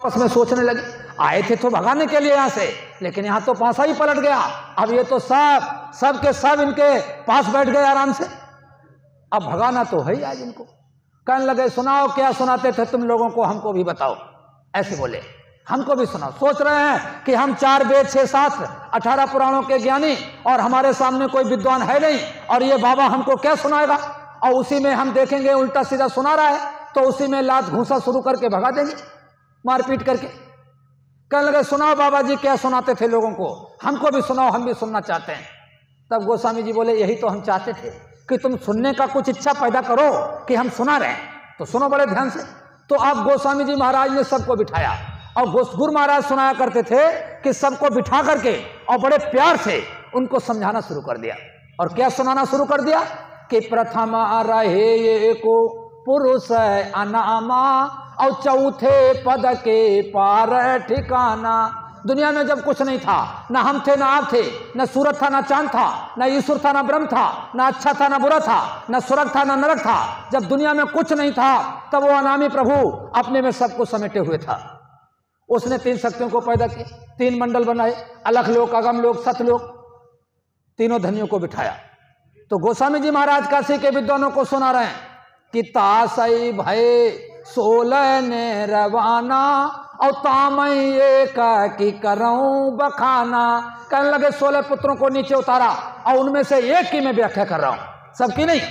उसमें सोचने लगे, आए थे तो भगाने के लिए यहाँ से, लेकिन यहाँ तो पासा ही पलट गया। अब ये तो सब के सब इनके पास बैठ गए आराम से, अब भगाना तो है ही आज इनको। कहने लगे सुनाओ क्या सुनाते थे तुम लोगों को, हमको भी बताओ। ऐसे बोले हमको भी सुनाओ। सोच रहे हैं कि हम 4 वेद 6 शास्त्र 18 पुराणों के ज्ञानी और हमारे सामने कोई विद्वान है नहीं, और ये बाबा हमको क्या सुनाएगा, और उसी में हम देखेंगे उल्टा सीधा सुना रहा है तो उसी में लात घूसा शुरू करके भगा देंगे मारपीट करके। कहने लगे सुनाओ बाबा जी क्या सुनाते थे लोगों को, हमको भी सुनाओ, हम भी सुनना चाहते हैं। तब गोस्वामी जी बोले यही तो हम चाहते थे कि तुम सुनने का कुछ इच्छा पैदा करो कि हम सुना रहे हैं, तो सुनो बड़े ध्यान से। तो अब गोस्वामी जी महाराज ने सबको बिठाया, और गुरु महाराज सुनाया करते थे कि सबको बिठा करके और बड़े प्यार से उनको समझाना शुरू कर दिया। और क्या सुनाना शुरू कर दिया कि प्रथम रहे ये को पुरुष अनामा, और चौथे पद के पार ठिकाना। दुनिया में जब कुछ नहीं था, ना हम थे ना आप थे, ना सूरज था ना चांद था, ना ईश्वर था ना ब्रह्म था, ना अच्छा था ना बुरा था, ना स्वर्ग था ना नरक था, जब दुनिया में कुछ नहीं था तब वो अनामी प्रभु अपने में सबको समेटे हुए था। उसने 3 शक्तियों को पैदा किया, 3 मंडल बनाए, अलख लोक, अगम लोक, सतलोक, तीनों धनियों को बिठाया। तो गोस्वामी जी महाराज काशी के विद्वानों को सुना रहे हैं कि तासई भय 16 ने रवाना, और तामई एक की करऊं बखाना। कहने लगे 16 पुत्रों को नीचे उतारा, और उनमें से एक की मैं व्याख्या कर रहा हूं, सबकी नहीं,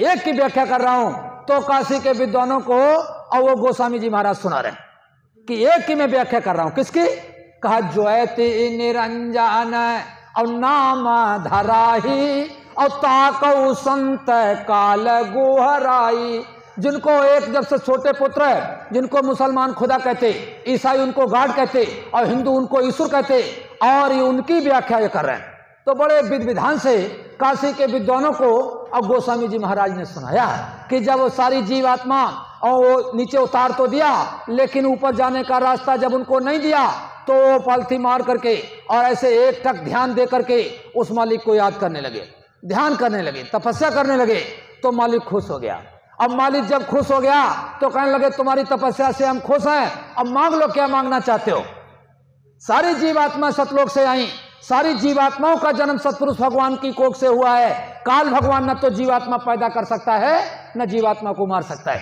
एक की व्याख्या कर रहा हूं। तो काशी के विद्वानों को और वो गोस्वामी जी महाराज सुना रहे हैं कि एक की मैं व्याख्या कर रहा हूं। किसकी? कहा ज्योति निरंजन और नाम धराही, और ताकऊ संत काल गोहराई। जिनको एक जब से छोटे पुत्र है, जिनको मुसलमान खुदा कहते, ईसाई उनको गॉड कहते, और हिंदू उनको ईश्वर कहते, और ये उनकी व्याख्या ये कर रहे हैं। तो बड़े विधि विधान से काशी के विद्वानों को अब गोस्वामी जी महाराज ने सुनाया कि जब वो सारी जीवात्मा और वो नीचे उतार तो दिया, लेकिन ऊपर जाने का रास्ता जब उनको नहीं दिया तो वो पालथी मार करके और ऐसे एक टक ध्यान दे करके उस मालिक को याद करने लगे, ध्यान करने लगे, तपस्या करने लगे। तो मालिक खुश हो गया। अब मालिक जब खुश हो गया तो कहने लगे तुम्हारी तपस्या से हम खुश हैं, अब मांग लो क्या मांगना चाहते हो। सारी जीवात्मा सतलोक से आई, सारी जीवात्माओं का जन्म सतपुरुष भगवान की कोख से हुआ है। काल भगवान न तो जीवात्मा पैदा कर सकता है न जीवात्मा को मार सकता है,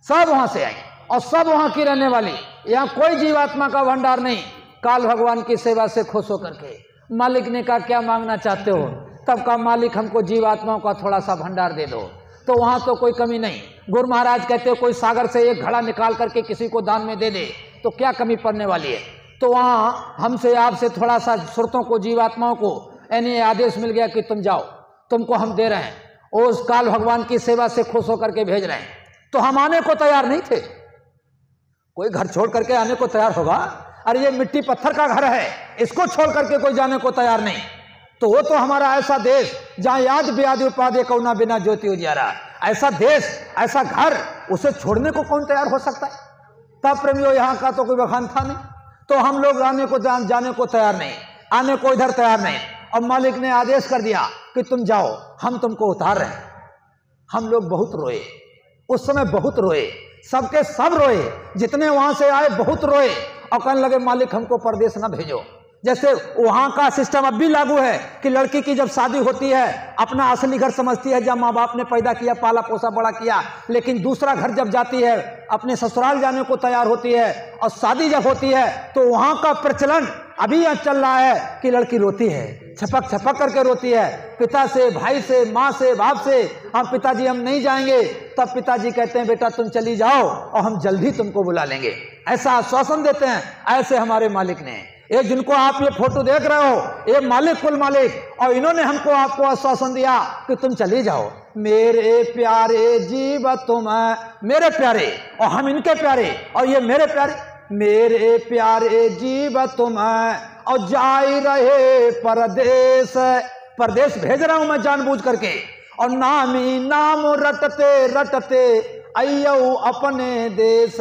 सब वहां से आई और सब वहां की रहने वाली। यहाँ कोई जीवात्मा का भंडार नहीं। काल भगवान की सेवा से खुश होकर के मालिक ने कहा क्या मांगना चाहते हो। तब का मालिक हमको जीवात्माओं का थोड़ा सा भंडार दे दो। तो वहां तो कोई कमी नहीं। गुरु महाराज कहते हो कोई सागर से एक घड़ा निकाल करके किसी को दान में दे दे तो क्या कमी पड़ने वाली है। तो वहां हमसे आपसे थोड़ा सा श्रुतों को जीवात्माओं को यानी आदेश मिल गया कि तुम जाओ, तुमको हम दे रहे हैं। उस काल भगवान की सेवा से खुश होकर के भेज रहे हैं। तो हम आने को तैयार नहीं थे। कोई घर छोड़ करके आने को तैयार होगा? अरे ये मिट्टी पत्थर का घर है, इसको छोड़ करके कोई जाने को तैयार नहीं। तो वो तो हमारा ऐसा देश जहाँ याद ब्याद उपाधि कौना बिना ज्योति उजियारा, ऐसा देश ऐसा घर, उसे छोड़ने को कौन तैयार हो सकता है। तब प्रेमियों यहाँ का तो कोई बखान था नहीं। तो हम लोग आने को जाने को तैयार नहीं, आने को इधर तैयार नहीं। अब मालिक ने आदेश कर दिया कि तुम जाओ, हम तुमको उतार रहे हैं। हम लोग बहुत रोए, उस समय बहुत रोए, सबके सब रोए, जितने वहां से आए बहुत रोए और कहने लगे मालिक हमको परदेश ना भेजो। जैसे वहां का सिस्टम अब भी लागू है कि लड़की की जब शादी होती है अपना असली घर समझती है, जब माँ बाप ने पैदा किया, पाला पोसा बड़ा किया, लेकिन दूसरा घर जब जाती है अपने ससुराल जाने को तैयार होती है और शादी जब होती है तो वहां का प्रचलन अभी यह चल रहा है कि लड़की रोती है, छपक छपक करके रोती है, पिता से, भाई से, माँ से, बाप से, हम पिताजी हम नहीं जाएंगे। तब पिताजी कहते हैं बेटा तुम चली जाओ और हम जल्दी तुमको बुला लेंगे, ऐसा आश्वासन देते हैं। ऐसे हमारे मालिक ने, ये जिनको आप ये फोटो देख रहे हो, ये मालिक कुल मालिक, और इन्होंने हमको आपको आश्वासन दिया कि तुम चली जाओ। मेरे प्यारे जीव तुम मेरे प्यारे और हम इनके प्यारे और ये मेरे प्यारे, मेरे प्यारे जीव तुम और जाई रहे परदेश। परदेश भेज रहा हूं मैं जानबूझ करके, और नामी नाम रटते रटते अय्यो अपने देश।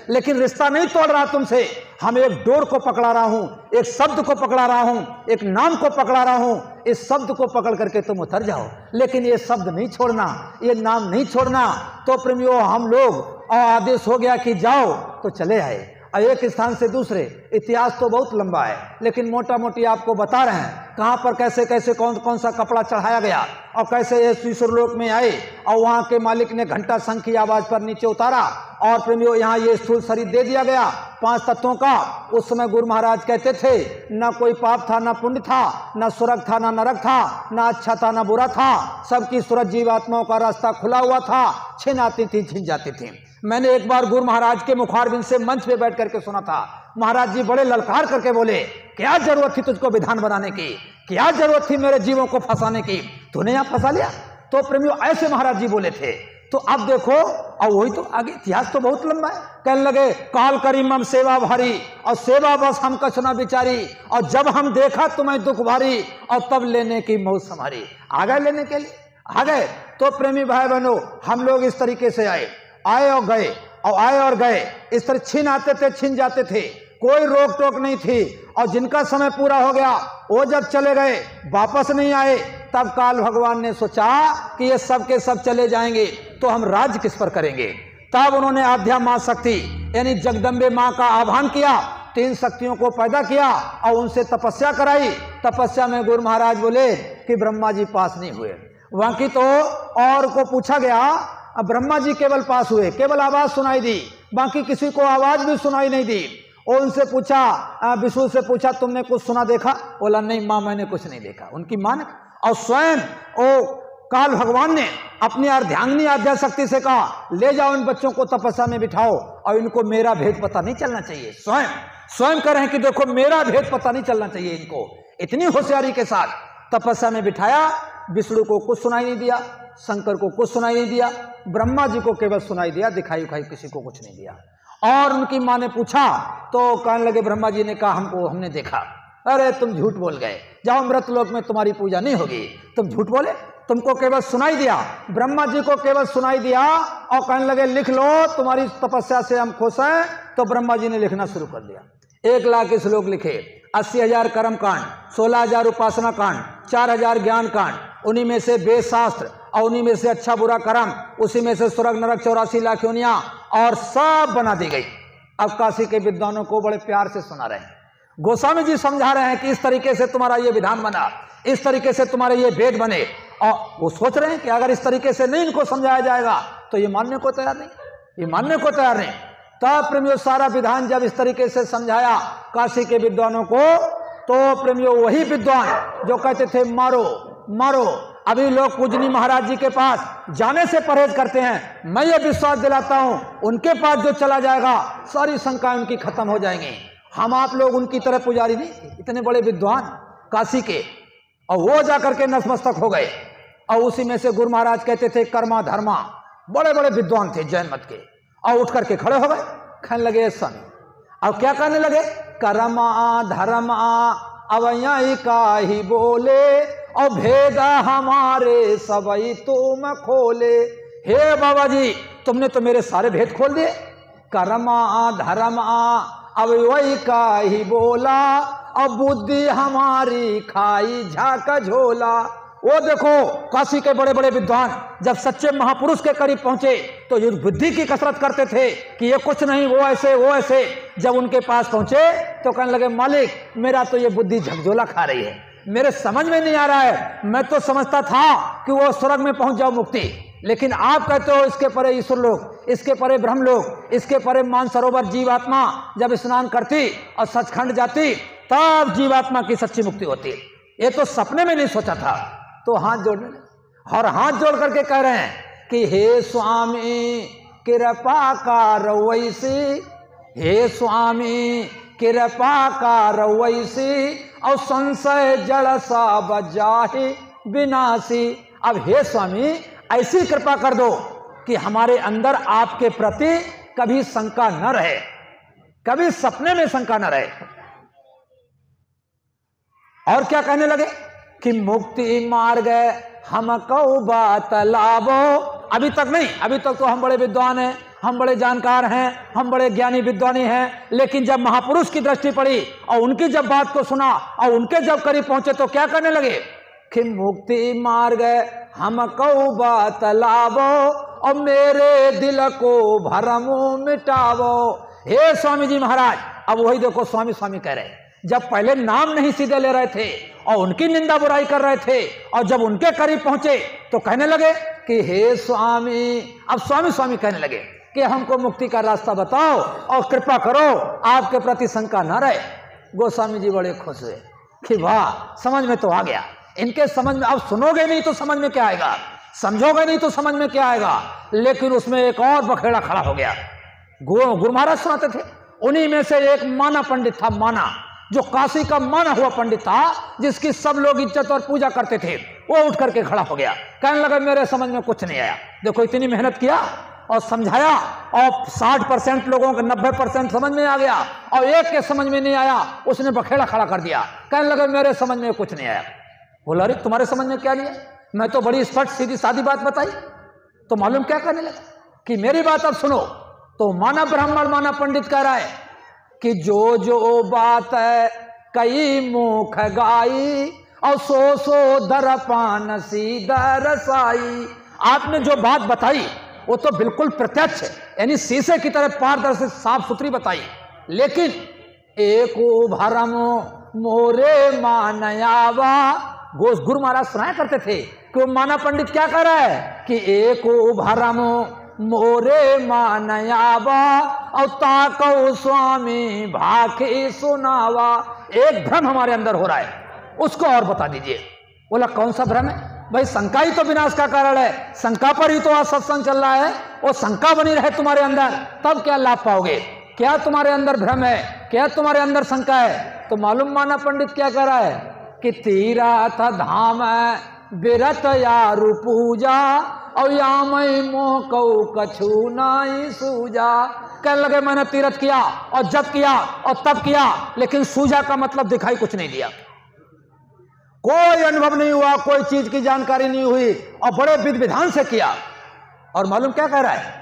लेकिन रिश्ता नहीं तोड़ रहा तुमसे, हम एक डोर को पकड़ा रहा हूं, एक शब्द को पकड़ा रहा हूं, एक नाम को पकड़ा रहा हूं। इस शब्द को पकड़ करके तुम उतर जाओ, लेकिन ये शब्द नहीं छोड़ना, ये नाम नहीं छोड़ना। तो प्रेमियों हम लोग और आदेश हो गया कि जाओ, तो चले आए। और एक स्थान से दूसरे। इतिहास तो बहुत लंबा है, लेकिन मोटा मोटी आपको बता रहे हैं कहाँ पर कैसे कैसे कौन कौन सा कपड़ा चढ़ाया गया और कैसे ये ईश्वरलोक में आए और वहाँ के मालिक ने घंटा शंख की आवाज पर नीचे उतारा और प्रेमियों यहाँ ये स्थूल शरीर दे दिया गया 5 तत्वों का। उस समय गुरु महाराज कहते थे ना कोई पाप था, ना पुण्य था, ना स्वर्ग था, ना नरक था, ना अच्छा था, ना बुरा था, सबकी सूरत जीवात्माओं का रास्ता खुला हुआ था, छिन आती थी, छिन जाती थी। मैंने एक बार गुरु महाराज के मुखारबिंद से मंच पे बैठ करके सुना था। महाराज जी बड़े ललकार करके बोले, क्या जरूरत थी तुझको विधान बनाने की, क्या जरूरत थी मेरे जीवों को फंसाने की, तूने यहाँ फंसा लिया। तो प्रेमियों ऐसे महाराज जी बोले थे। तो अब देखो, और वही तो आगे इतिहास तो बहुत लंबा है। कहने लगे काल करी मम सेवा भारी और सेवा बस हम कछुना बिचारी, और जब हम देखा तुम्हें दुख भारी और तब लेने की मौत हमारी। आ गए लेने के लिए, आ गए। तो प्रेमी भाई बहनों, हम लोग इस तरीके से आए और गए और आए और गए, इस तरह छिन आते थे, छिन जाते थे, कोई रोक टोक नहीं थी। और जिनका समय पूरा हो गया वो जब चले गए, वापस नहीं आए, तब काल भगवान ने सोचा कि ये सब के सब चले जाएंगे तो हम राज किस पर करेंगे। तब उन्होंने आद्या मां शक्ति यानी जगदम्बे मां का आह्वान किया, 3 शक्तियों को पैदा किया और उनसे तपस्या कराई। तपस्या में गुरु महाराज बोले कि ब्रह्मा जी पास नहीं हुए। बाकी तो और को पूछा गया, अब ब्रह्मा जी केवल पास हुए, केवल आवाज सुनाई दी, बाकी किसी को आवाज भी सुनाई नहीं दी। और उनसे पूछा, विष्णु से पूछा तुमने कुछ सुना देखा? बोला नहीं माँ मैंने कुछ नहीं देखा। उनकी मां ने और स्वयं ओ काल भगवान ने अपनी अर्धांगिनी आद्या शक्ति से कहा ले जाओ इन बच्चों को तपस्या में बिठाओ और इनको मेरा भेद पता नहीं चलना चाहिए। स्वयं कह रहे हैं कि देखो मेरा भेद पता नहीं चलना चाहिए इनको। इतनी होशियारी के साथ तपस्या में बिठाया। विष्णु को कुछ सुनाई नहीं दिया, शंकर को कुछ सुनाई नहीं दिया, ब्रह्मा जी को केवल सुनाई दिया, दिखाई उखाई किसी को कुछ नहीं दिया। और उनकी मां ने पूछा तो कहने लगे, ब्रह्मा जी ने कहा हमने देखा। अरे तुम झूठ बोल गए, जाओ मृतलोक में तुम्हारी पूजा नहीं होगी, तुम झूठ बोले, तुमको केवल सुनाई दिया। ब्रह्मा जी को केवल सुनाई दिया और कहने लगे लिख लो तुम्हारी तपस्या से हम खुश हैं। तो ब्रह्मा जी ने लिखना शुरू कर दिया। 1 लाख श्लोक लिखे, 80,000 कर्म कांड, 16,000 उपासना कांड, 4,000 ज्ञान कांड, उन्हीं में से वेद शास्त्र और उन्हीं में से अच्छा बुरा कर्म, उसी में से स्वर्ग नरक 84 लाख योनियां और सब बना दी गई। अब काशी के विद्वानों को बड़े प्यार से सुना रहे हैं। गोस्वामी जी समझा रहे हैं कि इस तरीके से तुम्हारा ये विधान बना, इस तरीके से तुम्हारे ये वेद बने। और वो सोच रहे हैं कि अगर इस तरीके से नहीं इनको समझाया जाएगा तो ये मानने को तैयार नहीं, ये मानने को तैयार नहीं। तब प्रेमियों सारा विधान जब इस तरीके से समझाया काशी के विद्वानों को, तो प्रेमियों वही विद्वान जो कहते थे मारो मारो, अभी लोग पूजनी महाराज जी के पास जाने से परहेज करते हैं। मैं ये विश्वास दिलाता हूं उनके पास जो चला जाएगा सारी शंकाएं उनकी खत्म हो जाएंगी। हम आप लोग उनकी तरह पुजारी नहीं थे, इतने बड़े विद्वान काशी के, और वो जाकर के नतमस्तक हो गए। और उसी में से गुरु महाराज कहते थे कर्मा धर्मा, बड़े बड़े विद्वान थे जैन मत के, और उठ करके खड़े हो गए, कहने लगे सन। और क्या कहने लगे, कर्मा धर्मा अवयई का ही बोले और भेद हमारे सबई तुम खोले। हे बाबा जी तुमने तो मेरे सारे भेद खोल दिए। कर्मा धर्मा अवयई का ही बोला और बुद्धि हमारी खाई झाका झोला। वो देखो काशी के बड़े बड़े विद्वान जब सच्चे महापुरुष के करीब पहुंचे तो ये बुद्धि की कसरत करते थे कि ये कुछ नहीं वो ऐसे वो ऐसे। जब उनके पास पहुंचे तो कहने लगे मालिक मेरा तो ये बुद्धि झकझोला खा रही है, मेरे समझ में नहीं आ रहा है। मैं तो समझता था कि वो स्वर्ग में पहुंच जाओ मुक्ति, लेकिन आप कहते हो इसके परे ईश्वर लोक, इसके परे ब्रह्म लोक, इसके परे मानसरोवर जीवात्मा जब स्नान करती और सचखंड जाती तब जीवात्मा की सच्ची मुक्ति होती। ये तो सपने में नहीं सोचा था। तो हाथ जोड़ने और हाथ जोड़ करके कह रहे हैं कि हे स्वामी कृपा का रवैसी, हे स्वामी कृपा का रवैसी और संशय जड़ सा बजाहि विनाशी। अब हे स्वामी ऐसी कृपा कर दो कि हमारे अंदर आपके प्रति कभी शंका न रहे, कभी सपने में शंका न रहे। और क्या कहने लगे कि मुक्ति मार्ग हमको बतलावो। अभी तक नहीं, अभी तक तो हम बड़े विद्वान हैं, हम बड़े जानकार हैं, हम बड़े ज्ञानी विद्वानी हैं, लेकिन जब महापुरुष की दृष्टि पड़ी और उनकी जब बात को सुना और उनके जब करीब पहुंचे तो क्या करने लगे कि मुक्ति मार्ग हमको बतलावो और मेरे दिल को भरमो मिटावो। हे स्वामी जी महाराज। अब वही देखो स्वामी स्वामी कह रहे, जब पहले नाम नहीं सीधे ले रहे थे और उनकी निंदा बुराई कर रहे थे, और जब उनके करीब पहुंचे तो कहने लगे कि हे स्वामी, अब स्वामी स्वामी कहने लगे कि हमको मुक्ति का रास्ता बताओ और कृपा करो, आपके प्रति शंका न रहे। गोस्वामी जी बड़े खुश हुए कि वाह, समझ में तो आ गया इनके, समझ में। अब सुनोगे नहीं तो समझ में क्या आएगा, समझोगे नहीं तो समझ में क्या आएगा। लेकिन उसमें एक और बखेड़ा खड़ा हो गया। गुरु महाराज सुनाते थे, उन्हीं में से एक माना पंडित था, माना, जो काशी का माना हुआ पंडित था, जिसकी सब लोग इज्जत और पूजा करते थे। वो उठ करके खड़ा हो गया, कहने लगा मेरे समझ में कुछ नहीं आया। देखो इतनी मेहनत किया और समझाया, और 60% लोगों को 90% समझ में आ गया, और एक के समझ में नहीं आया, उसने बखेड़ा खड़ा कर दिया, कहने लगा मेरे समझ में कुछ नहीं आया। बोला अरे तुम्हारे समझ में क्या नहीं है, मैं तो बड़ी स्पष्ट सीधी सादी बात बताई। तो मालूम क्या कहने लगा कि मेरी बात अब सुनो। तो माना ब्राह्मण, माना पंडित कह रहा है कि जो जो बात है कई मुख गाई, और सो दर पान सीधा रसाई। आपने जो बात बताई वो तो बिल्कुल प्रत्यक्ष, यानी शीशे की तरह पारदर्शी साफ सुथरी बताई, लेकिन एको भरम मोरे मानयावा। गुरु महाराज सुनाया करते थे कि वो माना पंडित क्या कर रहा है कि एको भरम मोरे मानयावा, और ताको स्वामी भाखे सुनावा। एक भ्रम हमारे अंदर हो रहा है, उसको और बता दीजिए। बोला कौन सा भ्रम है भाई? शंका ही तो विनाश का कारण है, शंका पर ही तो आज सत्संग चल रहा है। वो शंका बनी रहे तुम्हारे अंदर, तब क्या लाभ पाओगे। क्या तुम्हारे अंदर भ्रम है, क्या तुम्हारे अंदर शंका है? तो मालूम माना पंडित क्या कह रहा है कि तीरथ धाम बिरत यारु पूजा, और यामय मोह कछु नाई सूजा। कहने लगे मैंने तीर्थ किया और जप किया और तप किया, लेकिन सूजा का मतलब दिखाई कुछ नहीं दिया, कोई अनुभव नहीं हुआ, कोई चीज की जानकारी नहीं हुई, और बड़े विधि विधान से किया। और मालूम क्या कह रहा है,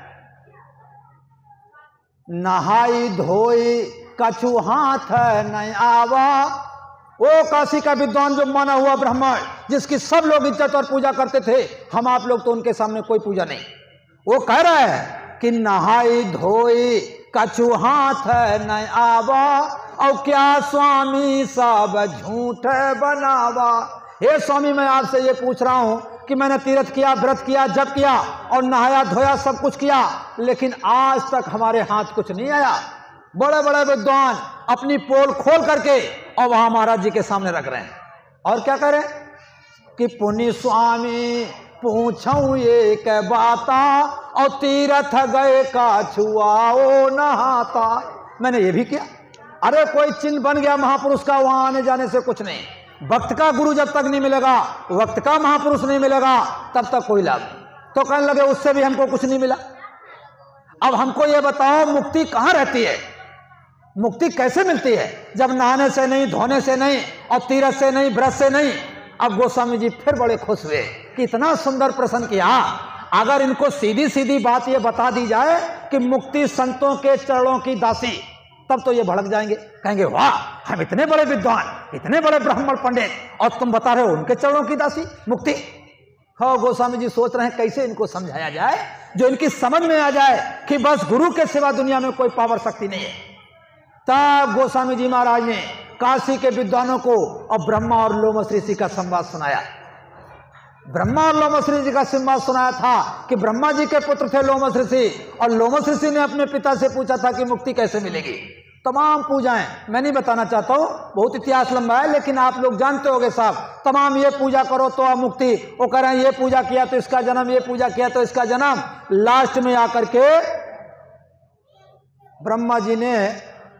नहाई धोई कछु हाथ नहीं आवा। वो काशी का विद्वान जो माना हुआ ब्राह्मण, जिसकी सब लोग इज्जत और पूजा करते थे, हम आप लोग तो उनके सामने कोई पूजा नहीं। वो कह रहा है कि नहाई धोई कछु हाथ नहीं आवा, और क्या स्वामी सब झूठ बनावा। हे स्वामी, मैं आपसे ये पूछ रहा हूं कि मैंने तीर्थ किया, व्रत किया, जप किया और नहाया धोया, सब कुछ किया, लेकिन आज तक हमारे हाथ कुछ नहीं आया। बड़े बड़े विद्वान अपनी पोल खोल करके और वहां महाराज जी के सामने रख रहे हैं, और क्या करें कि पुनि स्वामी पूछूं ये क्या बाता, और तीर्थ गए का छुआओ नहाता। मैंने ये भी किया। अरे कोई चिन्ह बन गया महापुरुष का, वहां आने जाने से कुछ नहीं। वक्त का गुरु जब तक नहीं मिलेगा, वक्त का महापुरुष नहीं मिलेगा, तब तक कोई लाभ। तो कहने लगे उससे भी हमको कुछ नहीं मिला। अब हमको ये बताओ मुक्ति कहां रहती है, मुक्ति कैसे मिलती है, जब नहाने से नहीं, धोने से नहीं, और तीर्थ से नहीं, व्रत से नहीं। अब गोस्वामी जी फिर बड़े खुश हुए कि इतना सुंदर प्रश्न किया। अगर इनको सीधी सीधी बात ये बता दी जाए कि मुक्ति संतों के चरणों की दासी, तब तो ये भड़क जाएंगे, कहेंगे वाह, हम इतने बड़े विद्वान, इतने बड़े ब्राह्मण पंडित, और तुम बता रहे हो उनके चरणों की दासी मुक्ति। हाँ, गोस्वामी जी सोच रहे हैं कैसे इनको समझाया जाए जो इनकी समझ में आ जाए कि बस गुरु के सिवा दुनिया में कोई पावर शक्ति नहीं है। तब गोस्वामी जी महाराज ने काशी के विद्वानों को और ब्रह्मा और लोमस ऋषि का संवाद सुनाया। ब्रह्मा और लोमस ऋषि का संवाद सुनाया था कि ब्रह्मा जी के पुत्र थे लोमस ऋषि, और लोमस ऋषि ने अपने पिता से पूछा था कि मुक्ति कैसे मिलेगी। तमाम पूजाएं, मैं नहीं बताना चाहता हूं, बहुत इतिहास लंबा है, लेकिन आप लोग जानते होंगे साहब, तमाम ये पूजा करो तो अब मुक्ति, वो कह रहे हैं ये पूजा किया तो इसका जन्म, ये पूजा किया तो इसका जन्म। लास्ट में आकर के ब्रह्मा जी ने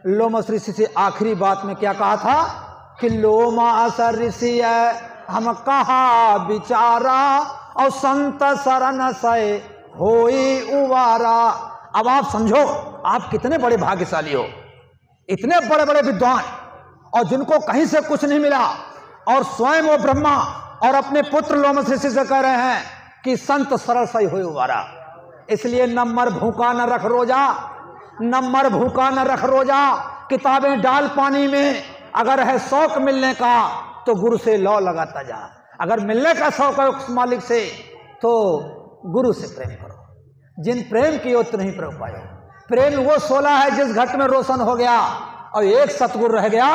लोमस ऋषि से आखिरी बात में क्या कहा था कि लोमस ऋषि हम कहा विचारा, और संत शरण से होई उबारा। अब आप समझो आप कितने बड़े भाग्यशाली हो, इतने बड़े बड़े विद्वान, और जिनको कहीं से कुछ नहीं मिला, और स्वयं वो ब्रह्मा और अपने पुत्र लोमस ऋषि से कह रहे हैं कि संत सरल सही होई उबारा। इसलिए न मर भूखा न रख रोजा, न मर भूखा न रख रोजा, किताबें डाल पानी में। अगर है शौक मिलने का तो गुरु से लौ लगाता जा, अगर मिलने का शौक है उस मालिक से तो गुरु से प्रेम करो। जिन प्रेम की ओत नहीं प्रेम पायो, प्रेम वो शोला है जिस घट में रोशन हो गया, और एक सतगुरु रह गया,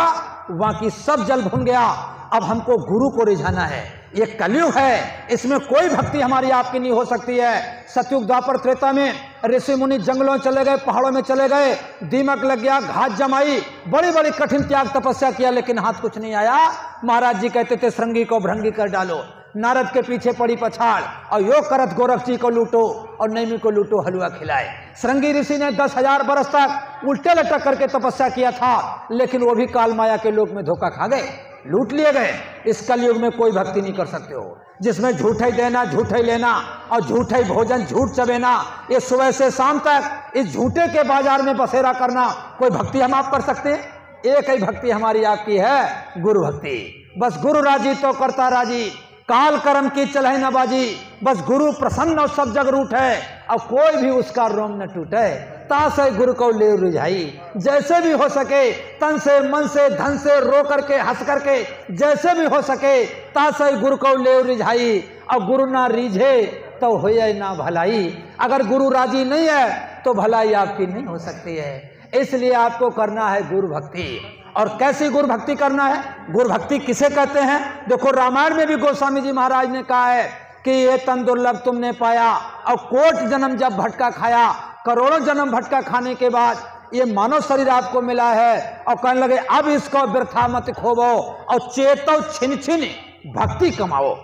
बाकी सब जल भुन गया। अब हमको गुरु को रिझाना है। ये कलयुग है, इसमें कोई भक्ति हमारी आपकी नहीं हो सकती है। सतयुग द्वापर त्रेता में ऋषि मुनि जंगलों में चले गए, पहाड़ों में चले गए, दीमक लग गया, घात जमाई, बड़ी बड़ी कठिन त्याग तपस्या किया, लेकिन हाथ कुछ नहीं आया। महाराज जी कहते थे श्रृंगी को भृंगी कर डालो। नारद के पीछे पड़ी पछाड़, और योग करत गोरख जी को लूटो और नैमी को लूटो हलवा खिलाए। श्रृंगी ऋषि ने 10,000 बरस तक उल्टे लटक करके तपस्या किया था, लेकिन वो भी काल माया के लोक में धोखा खा गए, लूट लिए गए। इस कलयुग में कोई भक्ति नहीं कर सकते हो, जिसमें झूठा ही देना, झूठा ही लेना और झूठा ही भोजन, झूठ चबेना, ये सुबह से शाम तक इस झूठे के बाजार में बसेरा करना, कोई भक्ति हम आप कर सकते हैं? एक ही भक्ति हमारी आपकी है, गुरु भक्ति। बस गुरु राजी तो करता राजी, काल कर्म की चलह न बाजी। बस गुरु प्रसन्न और सब जग रूठ है, अब कोई भी उसका रोम न टूटे। तासे गुरु को ले रिझाई, जैसे भी हो सके, तन से, मन से, धन से, रो करके, हंस करके, जैसे भी हो सके, तासे गुरु को ले रिझाई। अब गुरु ना रीझे तो होए ना भलाई। अगर गुरु राजी नहीं है तो भलाई आपकी नहीं हो सकती है। इसलिए आपको करना है गुरु भक्ति। और कैसी गुरु भक्ति करना है? गुरु भक्ति किसे कहते हैं? देखो, रामायण में भी गोस्वामी जी महाराज ने कहा है कि ये तन दुर्लभ तुमने पाया, और कोट जन्म जब भटका खाया, करोड़ों जन्म भटका खाने के बाद ये मानव शरीर आपको मिला है। और कहने लगे अब इसको व्यर्था मत खोवो, और चेतो छिन छिन भक्ति कमाओ।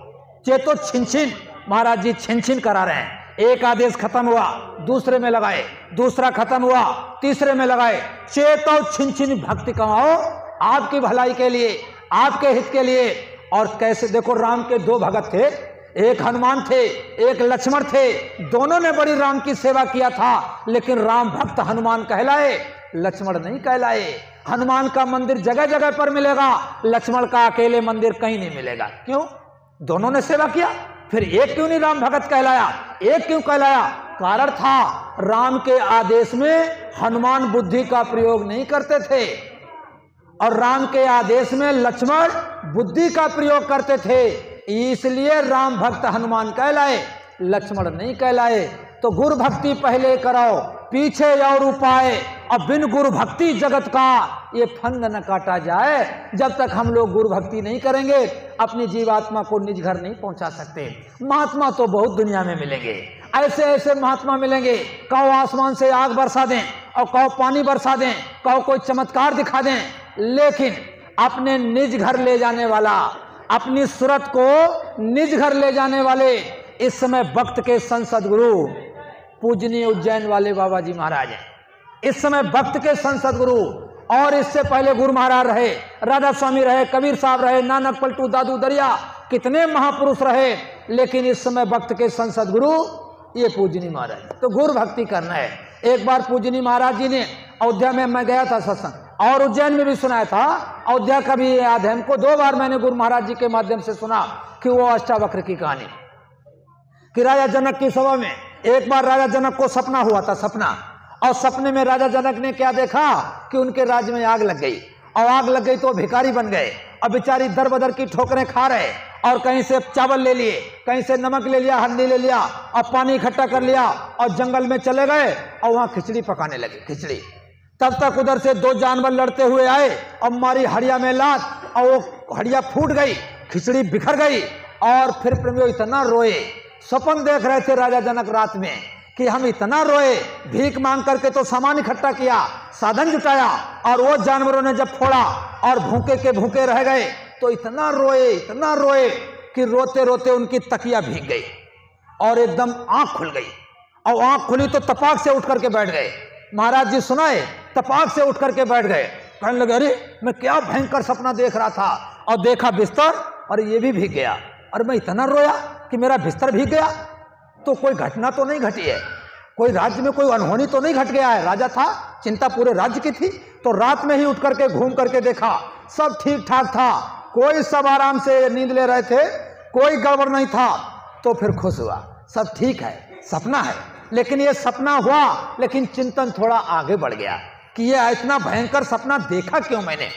चेतो छिन छिन, महाराज जी छिन छिन करा रहे हैं। एक आदेश खत्म हुआ, दूसरे में लगाए, दूसरा खत्म हुआ, तीसरे में लगाए। चेतो छिन छिन भक्ति कमाओ, आपकी भलाई के लिए, आपके हित के लिए। और कैसे? देखो, राम के 2 भगत थे, एक हनुमान थे, एक लक्ष्मण थे। दोनों ने बड़ी राम की सेवा किया था, लेकिन राम भक्त हनुमान कहलाए, लक्ष्मण नहीं कहलाए। हनुमान का मंदिर जगह जगह पर मिलेगा, लक्ष्मण का अकेले मंदिर कहीं नहीं मिलेगा। क्यों? दोनों ने सेवा किया। फिर एक क्यों नहीं राम भगत कहलाया? एक क्यों कहलाया? कारण था, राम के आदेश में हनुमान बुद्धि का प्रयोग नहीं करते थे, और राम के आदेश में लक्ष्मण बुद्धि का प्रयोग करते थे। इसलिए राम भक्त हनुमान कहलाए, लक्ष्मण नहीं कहलाए। तो गुरु भक्ति पहले कराओ, पीछे और उपाय। अब बिन गुरु भक्ति जगत का ये फंद न काटा जाए। जब तक हम लोग गुरु भक्ति नहीं करेंगे, अपनी जीवात्मा को निज घर नहीं पहुंचा सकते। महात्मा तो बहुत दुनिया में मिलेंगे, ऐसे ऐसे महात्मा मिलेंगे, कहो आसमान से आग बरसा दें, और कहो पानी बरसा दें, कहो कोई चमत्कार दिखा दें, लेकिन अपने निज घर ले जाने वाला, अपनी सूरत को निज घर ले जाने वाले इस समय वक्त के संसद गुरु पूजनीय उज्जैन वाले बाबा जी महाराज हैं। इस समय वक्त के संसद गुरु, और इससे पहले गुरु महाराज रहे, राधा स्वामी रहे, कबीर साहब रहे, नानक पलटू, दादू दरिया, कितने महापुरुष रहे, लेकिन इस समय वक्त के संसद गुरु ये पूजनीय महाराज। तो गुरु भक्ति करना है। एक बार पूजनीय महाराज जी ने अयोध्या में, मैं गया था सत्संग, और उज्जैन में भी सुनाया था, अयोध्या का भी याद है हमको। 2 बार मैंने गुरु महाराज जी के माध्यम से सुना कि वो अष्टावक्र की कहानी, कि राजा जनक की सभा में एक बार राजा जनक को सपना हुआ था, सपना। और सपने में राजा जनक ने क्या देखा कि उनके राज्य में आग लग गई, और आग लग गई तो भिखारी बन गए। अब बेचारी दर बदर की ठोकरें खा रहे, और कहीं से चावल ले लिए, कहीं से नमक ले लिया, हल्दी ले लिया, और पानी इकट्ठा कर लिया, और जंगल में चले गए, और वहां खिचड़ी पकाने लगे, खिचड़ी। तब तक उधर से 2 जानवर लड़ते हुए आए, और मारी हड़िया में लात, और वो हड़िया फूट गई, खिचड़ी बिखर गई। और फिर प्रेमियों इतना रोए, सपन देख रहे थे राजा जनक रात में कि हम इतना रोए, भीख मांग करके तो सामान इकट्ठा किया, साधन जुटाया, और वो जानवरों ने जब फोड़ा और भूखे के भूखे रह गए, तो इतना रोए कि रोते रोते उनकी तकिया भीग गई, और एकदम आंख खुल गई। और आंख खुली तो तपाक से उठ करके बैठ गए। महाराज जी सुनाए, तपाक से उठ करके बैठ गए। कहने लगे, अरे मैं क्या भयंकर सपना देख रहा था, और देखा बिस्तर, और ये भी भीग गया। और मैं इतना रोया कि मेरा बिस्तर भीग गया। तो कोई घटना तो नहीं घटी है, कोई राज्य में कोई अनहोनी तो नहीं घट गया है। राजा था, चिंता पूरे राज्य की थी। तो रात में ही उठ करके घूम करके देखा, सब ठीक ठाक था, कोई सब आराम से नींद ले रहे थे, कोई गड़बड़ नहीं था। तो फिर खुश हुआ, सब ठीक है, सपना है। लेकिन ये सपना हुआ, लेकिन चिंतन थोड़ा आगे बढ़ गया कि ये इतना भयंकर सपना देखा क्यों मैंने।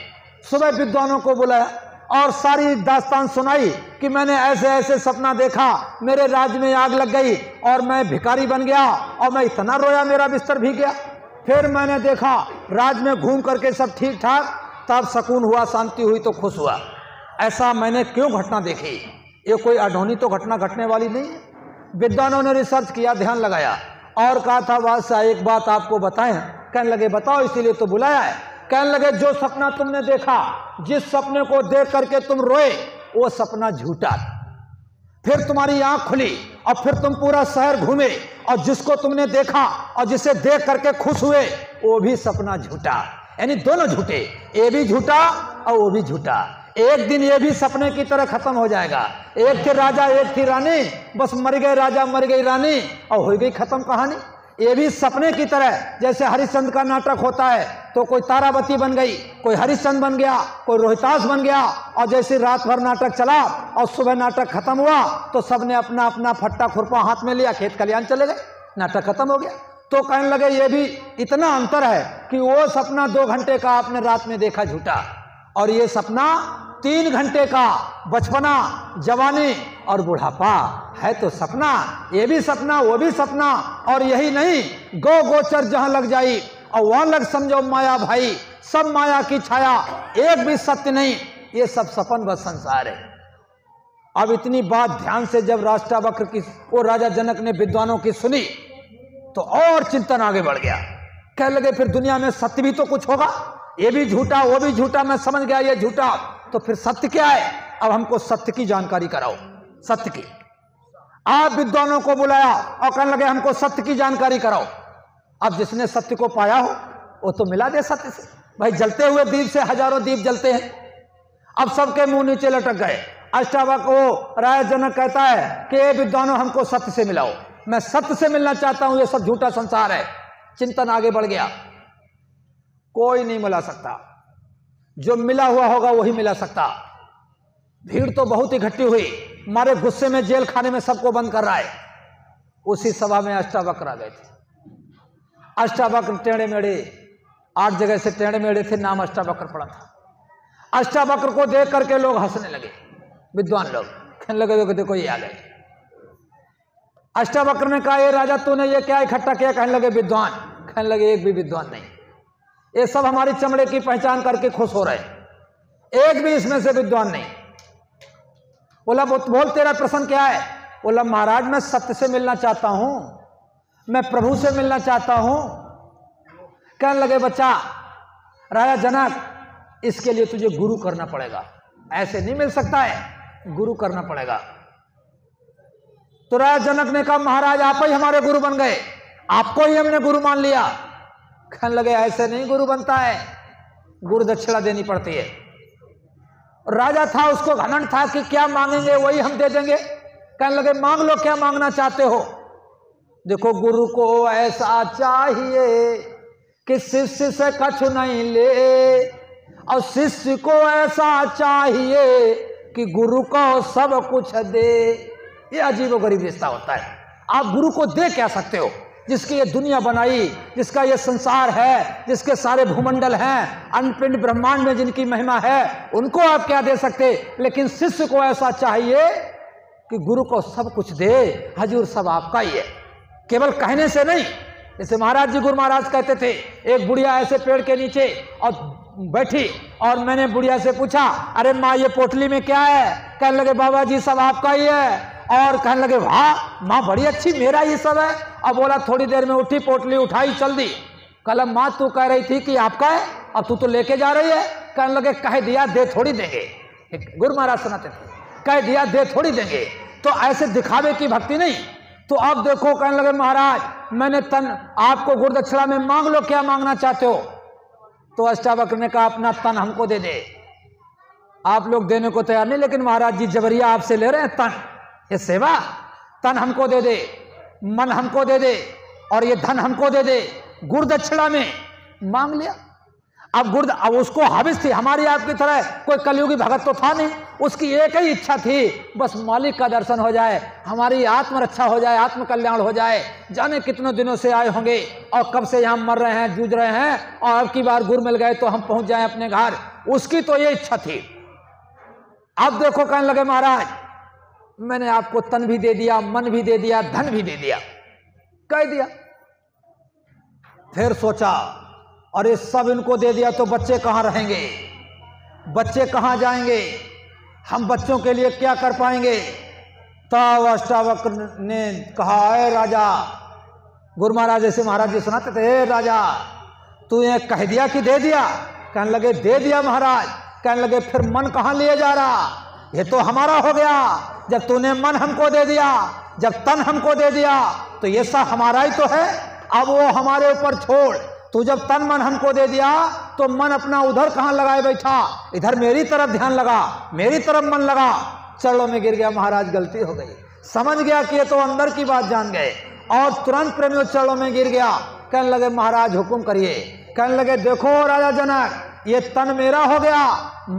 सुबह विद्वानों को बुलाया और सारी दास्तान सुनाई कि मैंने ऐसे ऐसे सपना देखा, मेरे राज्य में आग लग गई और मैं भिखारी बन गया, और मैं इतना रोया मेरा बिस्तर भीग गया। फिर मैंने देखा राज में घूम करके सब ठीक ठाक, तब सुकून हुआ, शांति हुई तो खुश हुआ। ऐसा मैंने क्यों घटना देखी? ये कोई अढ़ोनी तो घटना घटने वाली नहीं है। विद्वानों ने रिसर्च किया, ध्यान लगाया और कहा था बादशाह एक बात आपको बताएं। कहने लगे बताओ, इसीलिए तो बुलाया है। कहने लगे जो सपना तुमने देखा, जिस सपने को देख करके तुम रोए, वो सपना झूठा। फिर तुम्हारी आंख खुली और फिर तुम पूरा शहर घूमे और जिसको तुमने देखा और जिसे देख करके खुश हुए, वो भी सपना झूठा। यानी दोनों झूठे, ये भी झूठा और वो भी झूठा। एक दिन ये भी सपने की तरह खत्म हो जाएगा। एक थे राजा, एक थी रानी, बस मर गए राजा, मर गई रानी और हो गई खत्म कहानी। ये भी सपने की तरह, जैसे हरिश्चंद्र का नाटक होता है तो कोई तारावती बन गई, कोई हरिश्चंद्र बन गया, कोई रोहितास बन गया, और जैसे रात भर नाटक चला और सुबह नाटक खत्म हुआ तो सबने अपना अपना फट्टा खुरपा हाथ में लिया, खेत खलियान चले गए, नाटक खत्म हो गया। तो कहने लगे ये भी इतना अंतर है कि वो सपना 2 घंटे का आपने रात में देखा झूठा, और ये सपना 3 घंटे का बचपना, जवानी और बुढ़ापा है तो सपना। ये भी सपना, वो भी सपना। और यही नहीं, गौ गोचर जहां लग जाई और वहां लग समझो माया भाई, सब माया की छाया, एक भी सत्य नहीं, ये सब सपन व संसार है। अब इतनी बात ध्यान से जब राष्ट्रावक्र की वो राजा जनक ने विद्वानों की सुनी तो और चिंतन आगे बढ़ गया। कहने लगे फिर दुनिया में सत्य भी तो कुछ होगा, ये भी झूठा वो भी झूठा, मैं समझ गया ये झूठा, तो फिर सत्य क्या है? अब हमको सत्य की जानकारी कराओ, सत्य की। आप विद्वानों को बुलाया और कहने लगे हमको सत्य की जानकारी कराओ। अब जिसने सत्य को पाया हो वो तो मिला दे सत्य से। भाई जलते हुए दीप से हजारों दीप जलते हैं। अब सबके मुंह नीचे लटक गए। अष्टावक्र को राजा जनक कहता है कि ये विद्वानों हमको सत्य से मिलाओ, मैं सत्य से मिलना चाहता हूं, ये सब झूठा संसार है। चिंतन आगे बढ़ गया, कोई नहीं मिला सकता, जो मिला हुआ होगा वही मिला सकता। भीड़ तो बहुत इकट्ठी हुई, मारे गुस्से में जेल खाने में सबको बंद कर रहा है। उसी सभा में अष्टावक्र आ गए थे। अष्टावक्र टेढ़े मेढ़े, 8 जगह से टेढ़े मेढ़े थे, नाम अष्टावक्र पड़ा था। अष्टावक्र को देख करके लोग हंसने लगे, विद्वान लोग कहने लगे देखो ये आ गए। अष्टावक्र ने कहा ये राजा तूने ये क्या इकट्ठा किया? कहने लगे विद्वान। कहने लगे एक भी विद्वान नहीं, ये सब हमारी चमड़े की पहचान करके खुश हो रहे, एक भी इसमें से विद्वान नहीं। बोला बोल तेरा प्रश्न क्या है? बोला महाराज मैं सत्य से मिलना चाहता हूं, मैं प्रभु से मिलना चाहता हूं। कहने लगे बच्चा राजा जनक, इसके लिए तुझे गुरु करना पड़ेगा, ऐसे नहीं मिल सकता है, गुरु करना पड़ेगा। तो राजा जनक ने कहा महाराज आप ही हमारे गुरु बन गए, आपको ही हमने गुरु मान लिया। कहने लगे ऐसे नहीं गुरु बनता है, गुरु दक्षिणा देनी पड़ती है। राजा था, उसको घमंड था कि क्या मांगेंगे वही हम दे देंगे। कहने लगे मांग लो, क्या मांगना चाहते हो? देखो गुरु को ऐसा चाहिए कि शिष्य से कछु नहीं ले, और शिष्य को ऐसा चाहिए कि गुरु को सब कुछ दे। ये अजीबोगरीब रिश्ता होता है। आप गुरु को दे क्या सकते हो? जिसकी ये दुनिया बनाई, जिसका ये संसार है, जिसके सारे भूमंडल हैं, अनपिंड ब्रह्मांड में जिनकी महिमा है, उनको आप क्या दे सकते? लेकिन शिष्य को ऐसा चाहिए कि गुरु को सब कुछ दे, हजूर सब आपका ही है, केवल कहने से नहीं। जैसे महाराज जी, गुरु महाराज कहते थे, एक बुढ़िया ऐसे पेड़ के नीचे और बैठी और मैंने बुढ़िया से पूछा अरे माँ ये पोटली में क्या है? कहने लगे बाबा जी सब आपका ही है। और कहने लगे वाह माँ बड़ी अच्छी, मेरा ये सब है। अब बोला थोड़ी देर में उठी, पोटली उठाई, चल दी। कल माँ तू कह रही थी कि आपका है, अब तू तो लेके जा रही है। कहने लगे कह दिया दे थोड़ी देंगे, गुरु महाराज सुनाते थे, कह दिया दे थोड़ी देंगे। तो ऐसे दिखावे की भक्ति नहीं। तो अब देखो, कहने लगे महाराज मैंने तन आपको गुरुदक्षिणा में मांग लो, क्या मांगना चाहते हो? तो अष्टावक्र ने कहा अपना तन हमको दे दे। आप लोग देने को तैयार नहीं, लेकिन महाराज जी जबरिया आपसे ले रहे हैं तन, ये सेवा। तन हमको दे दे, मन हमको दे दे, और ये धन हमको दे दे। गुरुदक्षिणा में मांग लिया। अब उसको हविस थी, हमारी आपकी तरह कोई कलयुगी भगत तो था नहीं। उसकी एक ही इच्छा थी, बस मालिक का दर्शन हो जाए, हमारी आत्मरक्षा हो जाए, आत्म कल्याण हो जाए। जाने कितने दिनों से आए होंगे और कब से यहाँ मर रहे हैं, जूझ रहे हैं, और अब की बार गुरु मिल गए तो हम पहुंच जाएं अपने घर। उसकी तो ये इच्छा थी। अब देखो, कहने लगे महाराज मैंने आपको तन भी दे दिया, मन भी दे दिया, धन भी दे दिया, कह दिया। फिर सोचा अरे सब इनको दे दिया तो बच्चे कहाँ रहेंगे, बच्चे कहाँ जाएंगे, हम बच्चों के लिए क्या कर पाएंगे। तब अष्टावक्र ने कहा, अरे राजा, गुरु महाराज जैसे महाराज जी सुनाते थे, राजा तू ये कह दिया कि दे दिया। कहने लगे दे दिया महाराज। कहने लगे फिर मन कहाँ लिए जा रहा, ये तो हमारा हो गया। जब तूने मन हमको दे दिया, जब तन हमको दे दिया तो ये सब हमारा ही तो है। अब वो हमारे ऊपर छोड़, तू जब तन मन हमको दे दिया तो मन अपना उधर कहाँ लगाए बैठा, इधर मेरी तरफ ध्यान लगा, मेरी तरफ मन लगा। चरणों में गिर गया, महाराज गलती हो गई, समझ गया कि ये तो अंदर की बात जान गए और तुरंत प्रेमियों चरणों में गिर गया। कहने लगे महाराज हुक्म करिए। कहने लगे देखो राजा जनक, ये तन मेरा हो गया,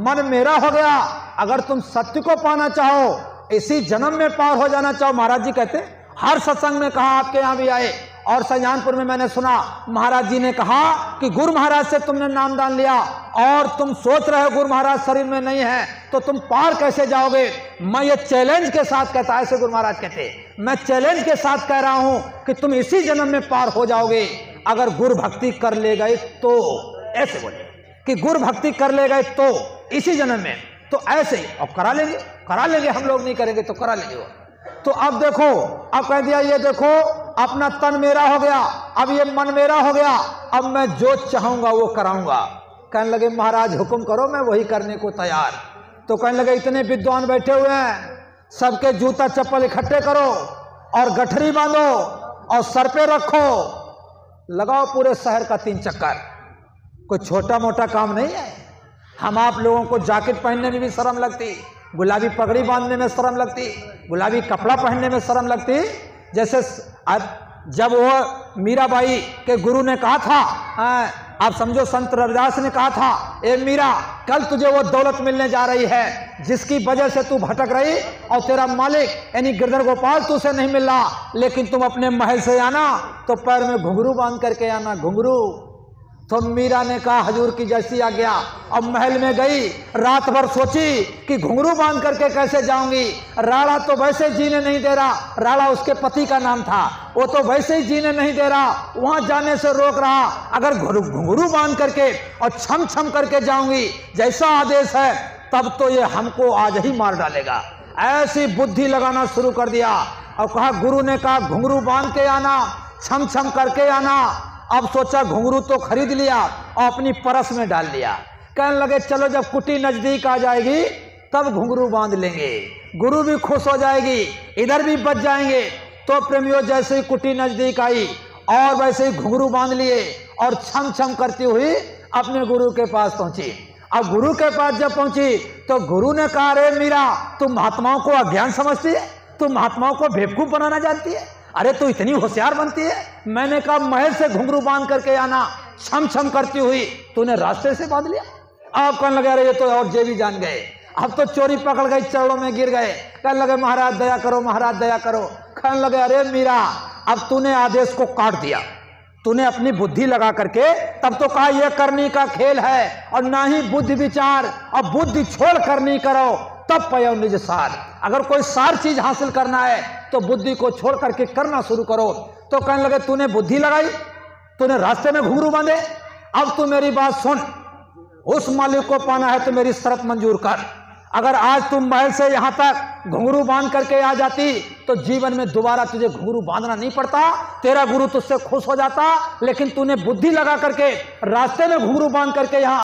मन मेरा हो गया, अगर तुम सत्य को पाना चाहो, इसी जन्म में पार हो जाना चाहो। महाराज जी कहते हर सत्संग में कहा, आपके यहाँ भी आए और सजानपुर में मैंने सुना, महाराज जी ने कहा कि गुरु महाराज से तुमने नामदान लिया और तुम सोच रहे हो गुरु महाराज शरीर में नहीं है तो तुम पार कैसे जाओगे। मैं ये चैलेंज के साथ कहता, ऐसे गुरु महाराज कहते, मैं चैलेंज के साथ कह रहा हूं कि तुम इसी जन्म में पार हो जाओगे अगर गुरु भक्ति कर ले गए तो। ऐसे बोले कि गुरु भक्ति कर ले गए तो इसी जन्म में, तो ऐसे ही और करा लेंगे, हम लोग नहीं करेंगे तो करा लेंगे वो। तो अब देखो, अब कह दिया ये देखो अपना तन मेरा हो गया, अब ये मन मेरा हो गया, अब मैं जो चाहूंगा वो कराऊंगा। कहने लगे महाराज हुक्म करो, मैं वही करने को तैयार। तो कहने लगे इतने विद्वान बैठे हुए हैं, सबके जूता चप्पल इकट्ठे करो और गठरी बांधो और सर पे रखो, लगाओ पूरे शहर का 3 चक्कर। कोई छोटा मोटा काम नहीं है। हम आप लोगों को जैकेट पहनने में भी शर्म लगती, गुलाबी पगड़ी बांधने में शर्म लगती, गुलाबी कपड़ा पहनने में शर्म लगती। जैसे जब वो मीराबाई के गुरु ने कहा था, आप समझो संत रविदास ने कहा था, ए मीरा कल तुझे वो दौलत मिलने जा रही है जिसकी वजह से तू भटक रही और तेरा मालिक यानी गिरधर गोपाल तुझसे नहीं मिल रहा, लेकिन तुम अपने महल से आना तो पैर में घुंघरू बांध करके आना, घुंघरू। तो मीरा ने कहा हजूर की जैसी आज्ञा। अब महल में गई, रात भर सोची कि घुंघरू बांध करके कैसे जाऊंगी। राणा तो वैसे जीने नहीं दे रहा, राणा उसके पति का नाम था, वो तो वैसे ही जीने नहीं दे रहा, वहां जाने से रोक रहा। अगर घुंघरू बांध करके और छम छम करके जाऊंगी जैसा आदेश है, तब तो ये हमको आज ही मार डालेगा। ऐसी बुद्धि लगाना शुरू कर दिया और कहा, गुरु ने कहा घुंघरू बांध के आना, छम छम करके आना। अब सोचा घुंघरू तो खरीद लिया और अपनी परस में डाल लिया। कहने लगे चलो जब कुटी नजदीक आ जाएगी तब घुंघरू बांध लेंगे, गुरु भी खुश हो जाएगी, इधर भी बच जाएंगे। तो प्रेमियों जैसे ही कुटी नजदीक आई और वैसे ही घुंघरू बांध लिए और छम छम करती हुई अपने गुरु के पास पहुंची। अब गुरु के पास जब पहुंची तो गुरु ने कहा, अरे मीरा तुम महात्माओं को अज्ञान समझती है, तुम महात्माओं को बेवकूफ बनाना जानती है, अरे तू इतनी होशियार बनती है। मैंने कहा महल से घुंघरू बांध करके आना, छम छम करती हुई, तूने रास्ते से बांध लिया। अब कहने लगे अरे ये तो और जे भी जान गए, अब तो चोरी पकड़ गई, चरणों में गिर गए। कहने लगे महाराज दया करो, महाराज दया करो। कहने लगे अरे मीरा अब तूने आदेश को काट दिया, तूने अपनी बुद्धि लगा करके तब तो कहा यह करनी का खेल है और ना ही बुद्धि विचार, अब बुद्धि छोड़ करनी करो तब पयो निज सार। अगर कोई सार चीज हासिल करना है तो बुद्धि को छोड़ करके करना शुरू करो। तो कहने लगे तूने बुद्धि लगाई, तूने रास्ते में घुंघरू बांधे, अब तू मेरी बात सुन, उस मालिक को पाना है तो मेरी शर्त मंजूर कर। अगर आज तुम महल से यहां तक घुंघरू बांध करके आ जाती तो जीवन में दोबारा तुझे घुंघरू बांधना नहीं पड़ता, तेरा गुरु तुझसे खुश हो जाता। लेकिन तूने बुद्धि लगा करके रास्ते में घुंघरू बांध करके यहाँ